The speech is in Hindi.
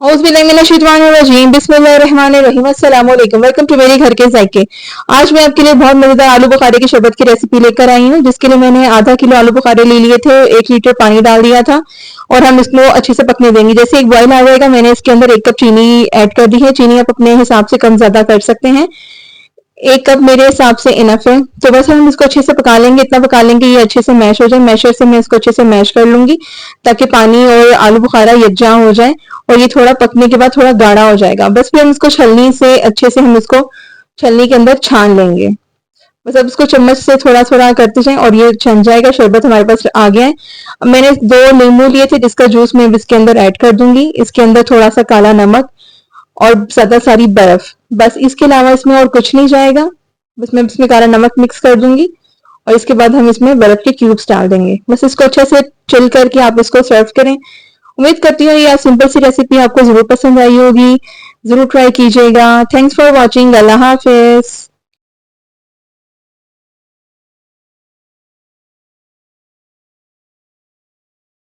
बिस्मिल्लाहिर्रहमानिर्रहीम। अस्सलाम वालेकुम। वेलकम टू मेरे घर के जायके। आज मैं आपके लिए बहुत मजेदार आलू बुखारे की शरबत की रेसिपी लेकर आई हूँ, जिसके लिए मैंने आधा किलो आलू बुखारे ले लिए थे, 1 लीटर पानी डाल दिया था और हम इसको अच्छे से पकने देंगे। जैसे एक बॉयल आ जाएगा, मैंने इसके अंदर 1 कप चीनी ऐड कर दी है। चीनी आप अपने हिसाब से कम ज्यादा कर सकते हैं। 1 कप मेरे हिसाब से इनफ है। तो बस हम इसको अच्छे से पका लेंगे, इतना पका लेंगे ये अच्छे से मैश हो जाए। मैशर से मैं इसको अच्छे से मैश कर लूंगी ताकि पानी और आलू बुखारा यकजा हो जाए और ये थोड़ा पकने के बाद थोड़ा गाढ़ा हो जाएगा। बस फिर हम इसको छलनी से अच्छे से हम इसको छलनी के अंदर छान लेंगे। बस अब इसको चम्मच से थोड़ा थोड़ा करते जाएं और ये छन जाएगा। शरबत हमारे पास आ गया है। अब मैंने 2 नींबू लिए थे, जिसका जूस मैं इसके अंदर ऐड कर दूंगी। इसके अंदर थोड़ा सा काला नमक और ज्यादा सारी बर्फ, बस इसके अलावा इसमें और कुछ नहीं जाएगा। बस मैं इसमें काला नमक मिक्स कर दूंगी और इसके बाद हम इसमें बर्फ के क्यूब्स डाल देंगे। बस इसको अच्छे से चिल करके आप इसको सर्व करें। उम्मीद करती हूँ ये सिंपल सी रेसिपी आपको जरूर पसंद आई होगी। जरूर ट्राई कीजिएगा। Thanks for watching. Allah Hafiz.